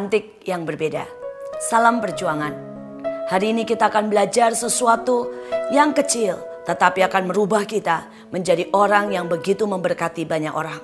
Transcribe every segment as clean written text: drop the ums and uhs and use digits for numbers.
cantik yang berbeda. Salam perjuangan. Hari ini kita akan belajar sesuatu yang kecil, tetapi akan merubah kita menjadi orang yang begitu memberkati banyak orang.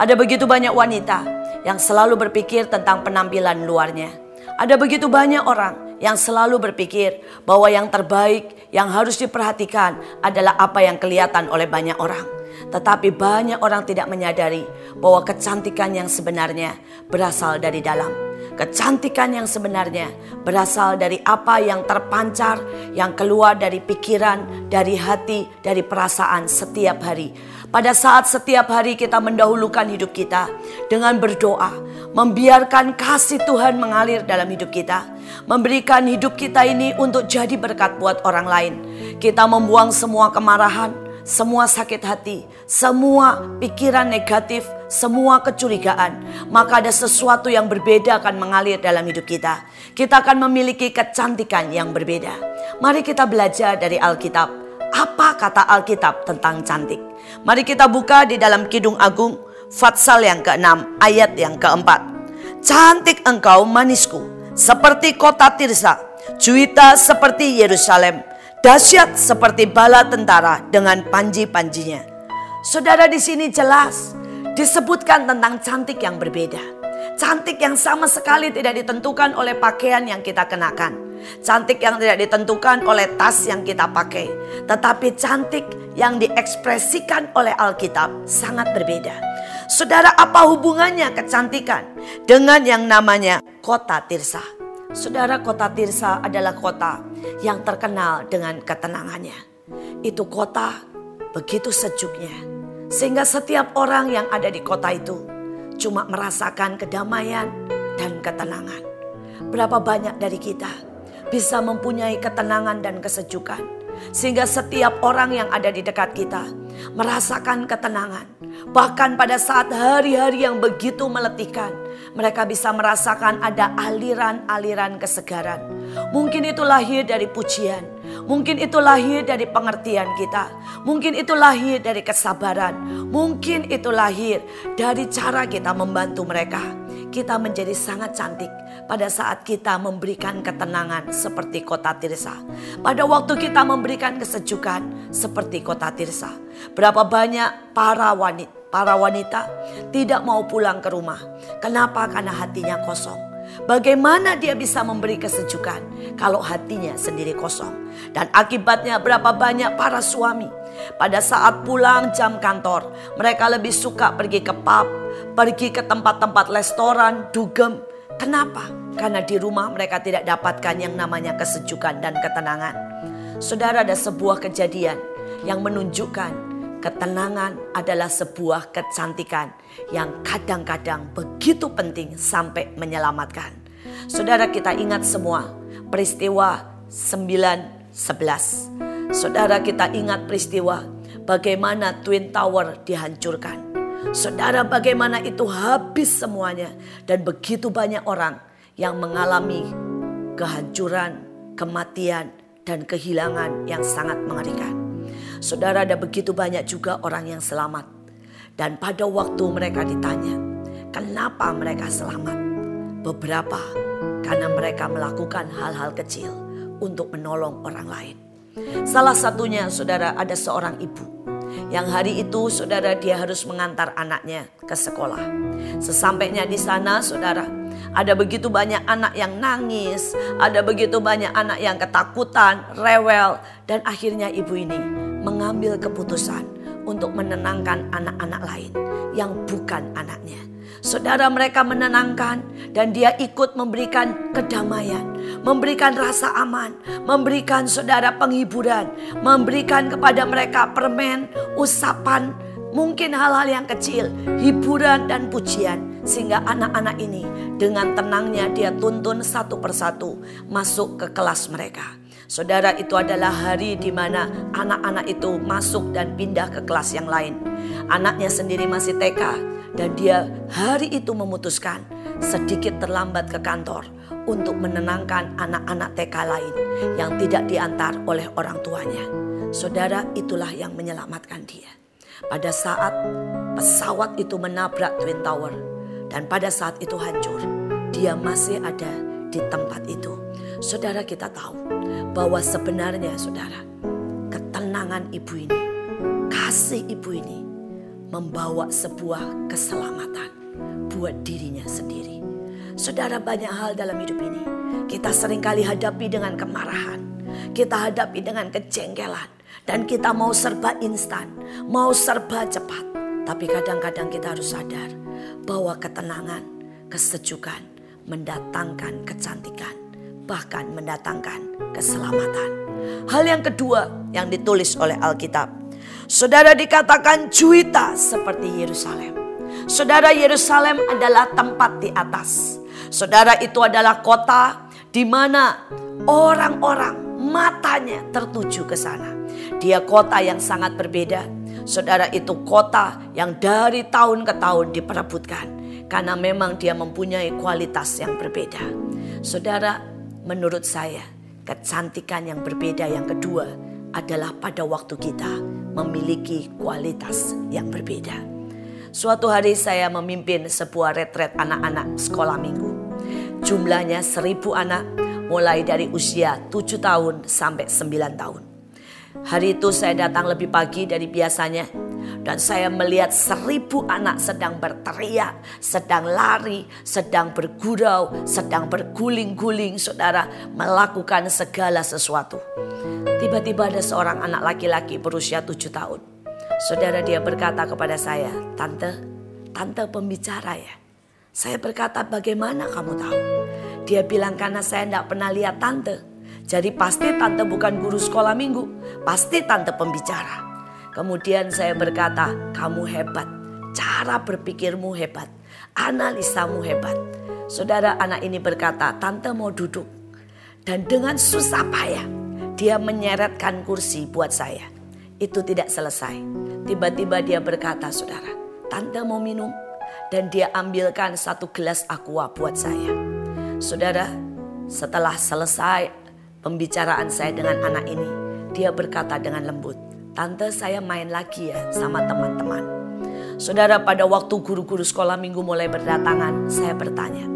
Ada begitu banyak wanita yang selalu berpikir tentang penampilan luarnya. Ada begitu banyak orang yang selalu berpikir bahwa yang terbaik yang harus diperhatikan adalah apa yang kelihatan oleh banyak orang. Tetapi banyak orang tidak menyadari bahwa kecantikan yang sebenarnya berasal dari dalam. Kecantikan yang sebenarnya berasal dari apa yang terpancar, yang keluar dari pikiran, dari hati, dari perasaan setiap hari. Pada saat setiap hari kita mendahulukan hidup kita dengan berdoa, membiarkan kasih Tuhan mengalir dalam hidup kita, memberikan hidup kita ini untuk jadi berkat buat orang lain. Kita membuang semua kemarahan, semua sakit hati, semua pikiran negatif, semua kecurigaan, maka ada sesuatu yang berbeda akan mengalir dalam hidup kita. Kita akan memiliki kecantikan yang berbeda. Mari kita belajar dari Alkitab. Apa kata Alkitab tentang cantik? Mari kita buka di dalam Kidung Agung, Fatsal yang ke-6, ayat yang ke-4. Cantik engkau manisku, seperti kota Tirsa, Juwita seperti Yerusalem, dahsyat seperti bala tentara dengan panji-panjinya. Saudara, di sini jelas disebutkan tentang cantik yang berbeda. Cantik yang sama sekali tidak ditentukan oleh pakaian yang kita kenakan. Cantik yang tidak ditentukan oleh tas yang kita pakai. Tetapi cantik yang diekspresikan oleh Alkitab sangat berbeda. Saudara, apa hubungannya kecantikan dengan yang namanya kota Tirsa? Saudara, kota Tirsa adalah kota yang terkenal dengan ketenangannya. Itu kota begitu sejuknya, sehingga setiap orang yang ada di kota itu cuma merasakan kedamaian dan ketenangan. Berapa banyak dari kita bisa mempunyai ketenangan dan kesejukan, sehingga setiap orang yang ada di dekat kita merasakan ketenangan. Bahkan pada saat hari-hari yang begitu meletihkan, mereka bisa merasakan ada aliran-aliran kesegaran. Mungkin itu lahir dari pujian, mungkin itu lahir dari pengertian kita, mungkin itu lahir dari kesabaran, mungkin itu lahir dari cara kita membantu mereka. Kita menjadi sangat cantik pada saat kita memberikan ketenangan seperti kota Tirsa. Pada waktu kita memberikan kesejukan seperti kota Tirsa. Berapa banyak para wanita tidak mau pulang ke rumah. Kenapa? Karena hatinya kosong. Bagaimana dia bisa memberi kesejukan kalau hatinya sendiri kosong? Dan akibatnya berapa banyak para suami pada saat pulang jam kantor, mereka lebih suka pergi ke pub, pergi ke tempat-tempat restoran, dugem. Kenapa? Karena di rumah mereka tidak dapatkan yang namanya kesejukan dan ketenangan. Saudara, ada sebuah kejadian yang menunjukkan ketenangan adalah sebuah kecantikan yang kadang-kadang begitu penting sampai menyelamatkan. Saudara, kita ingat semua peristiwa 9/11. Saudara, kita ingat peristiwa bagaimana Twin Tower dihancurkan. Saudara, bagaimana itu habis semuanya dan begitu banyak orang yang mengalami kehancuran, kematian, dan kehilangan yang sangat mengerikan. Saudara, ada begitu banyak juga orang yang selamat. Dan pada waktu mereka ditanya, kenapa mereka selamat? Beberapa karena mereka melakukan hal-hal kecil untuk menolong orang lain. Salah satunya, saudara, ada seorang ibu yang hari itu, saudara, dia harus mengantar anaknya ke sekolah. Sesampainya di sana, saudara, ada begitu banyak anak yang nangis, ada begitu banyak anak yang ketakutan, rewel, dan akhirnya ibu ini mengambil keputusan untuk menenangkan anak-anak lain yang bukan anaknya. Saudara, mereka menenangkan dan dia ikut memberikan kedamaian, memberikan rasa aman, memberikan saudara penghiburan, memberikan kepada mereka permen, usapan, mungkin hal-hal yang kecil, hiburan dan pujian. Sehingga anak-anak ini dengan tenangnya dia tuntun satu persatu masuk ke kelas mereka. Saudara, itu adalah hari di mana anak-anak itu masuk dan pindah ke kelas yang lain. Anaknya sendiri masih TK. Dan dia hari itu memutuskan sedikit terlambat ke kantor untuk menenangkan anak-anak TK lain yang tidak diantar oleh orang tuanya. Saudara, itulah yang menyelamatkan dia. Pada saat pesawat itu menabrak Twin Tower dan pada saat itu hancur, dia masih ada di tempat itu. Saudara, kita tahu bahwa sebenarnya saudara, ketenangan ibu ini, kasih ibu ini membawa sebuah keselamatan buat dirinya sendiri. Saudara, banyak hal dalam hidup ini kita seringkali hadapi dengan kemarahan, kita hadapi dengan kejengkelan, dan kita mau serba instan, mau serba cepat. Tapi kadang-kadang kita harus sadar bahwa ketenangan, kesejukan mendatangkan kecantikan, bahkan mendatangkan keselamatan. Hal yang kedua yang ditulis oleh Alkitab, saudara, dikatakan juita seperti Yerusalem. Saudara, Yerusalem adalah tempat di atas. Saudara, itu adalah kota di mana orang-orang matanya tertuju ke sana. Dia kota yang sangat berbeda. Saudara, itu kota yang dari tahun ke tahun diperebutkan karena memang dia mempunyai kualitas yang berbeda. Saudara, menurut saya kecantikan yang berbeda yang kedua adalah pada waktu kita memiliki kualitas yang berbeda. Suatu hari saya memimpin sebuah retret anak-anak sekolah minggu. Jumlahnya 1.000 anak, mulai dari usia 7 tahun sampai 9 tahun. Hari itu saya datang lebih pagi dari biasanya. Dan saya melihat 1.000 anak sedang berteriak, sedang lari, sedang bergurau, sedang berguling-guling, saudara, melakukan segala sesuatu. Tiba-tiba ada seorang anak laki-laki berusia 7 tahun. Saudara, dia berkata kepada saya, Tante pembicara ya. Saya berkata, bagaimana kamu tahu? Dia bilang, karena saya tidak pernah lihat Tante. Jadi pasti Tante bukan guru sekolah minggu. Pasti Tante pembicara. Kemudian saya berkata, kamu hebat. Cara berpikirmu hebat. Analisamu hebat. Saudara, anak ini berkata, Tante mau duduk. Dan dengan susah payah dia menyeretkan kursi buat saya. Itu tidak selesai. Tiba-tiba dia berkata, saudara, Tante mau minum. Dan dia ambilkan 1 gelas aqua buat saya. Saudara, setelah selesai pembicaraan saya dengan anak ini, dia berkata dengan lembut, Tante, saya main lagi ya sama teman-teman. Saudara, pada waktu guru-guru sekolah minggu mulai berdatangan, saya bertanya.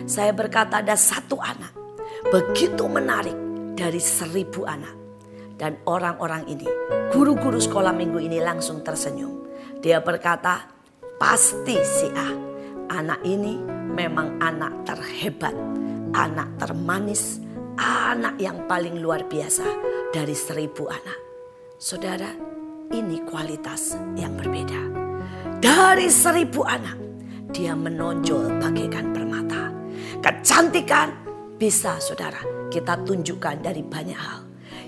Saya berkata, ada 1 anak begitu menarik dari 1.000 anak. Dan orang-orang ini, guru-guru sekolah minggu ini langsung tersenyum. Dia berkata, pasti si A, anak ini memang anak terhebat, anak termanis, anak yang paling luar biasa dari 1.000 anak. Saudara, ini kualitas yang berbeda. Dari 1.000 anak, dia menonjol bagaikan permata. Kecantikan bisa, saudara, kita tunjukkan dari banyak hal.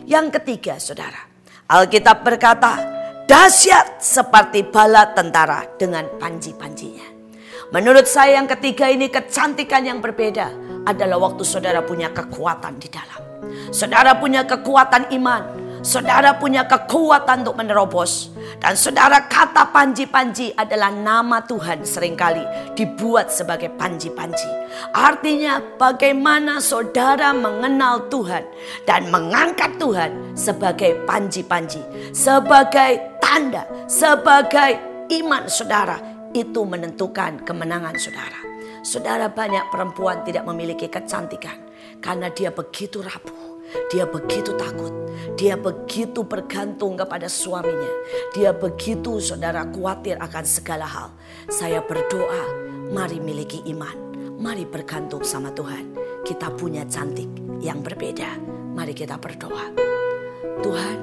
Yang ketiga, saudara, Alkitab berkata, dahsyat seperti bala tentara dengan panji-panjinya. Menurut saya yang ketiga ini kecantikan yang berbeda adalah waktu saudara punya kekuatan di dalam. Saudara punya kekuatan iman. Saudara punya kekuatan untuk menerobos. Dan saudara, kata panji-panji adalah nama Tuhan seringkali dibuat sebagai panji-panji. Artinya bagaimana saudara mengenal Tuhan dan mengangkat Tuhan sebagai panji-panji. Sebagai tanda, sebagai iman saudara. Itu menentukan kemenangan saudara. Saudara, banyak perempuan tidak memiliki kecantikan karena dia begitu rapuh. Dia begitu takut. Dia begitu bergantung kepada suaminya. Dia begitu, saudara, khawatir akan segala hal. Saya berdoa, mari miliki iman. Mari bergantung sama Tuhan. Kita punya cantik yang berbeda. Mari kita berdoa. Tuhan,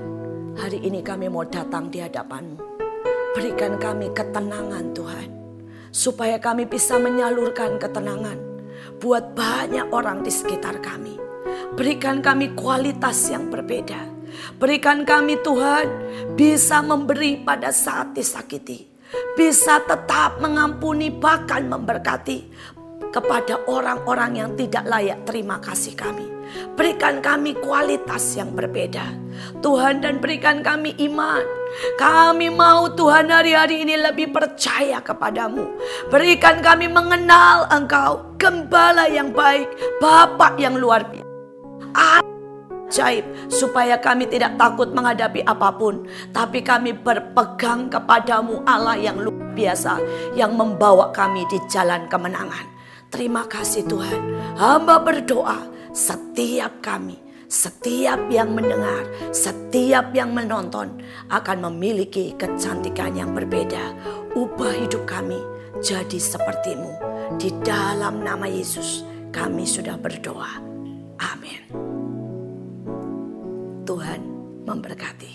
hari ini kami mau datang di hadapan-Mu. Berikan kami ketenangan, Tuhan. Supaya kami bisa menyalurkan ketenangan buat banyak orang di sekitar kami. Berikan kami kualitas yang berbeda. Berikan kami, Tuhan, bisa memberi pada saat disakiti. Bisa tetap mengampuni, bahkan memberkati kepada orang-orang yang tidak layak terima kasih kami. Berikan kami kualitas yang berbeda, Tuhan, dan berikan kami iman. Kami mau, Tuhan, hari-hari ini lebih percaya kepadamu. Berikan kami mengenal Engkau, Gembala yang baik, Bapa yang luar biasa. Ajaib, supaya kami tidak takut menghadapi apapun, tapi kami berpegang kepadamu, Allah yang luar biasa, yang membawa kami di jalan kemenangan. Terima kasih Tuhan. Hamba berdoa setiap kami, setiap yang mendengar, setiap yang menonton akan memiliki kecantikan yang berbeda. Ubah hidup kami jadi seperti-Mu. Di dalam nama Yesus kami sudah berdoa. Amin. Tuhan memberkati.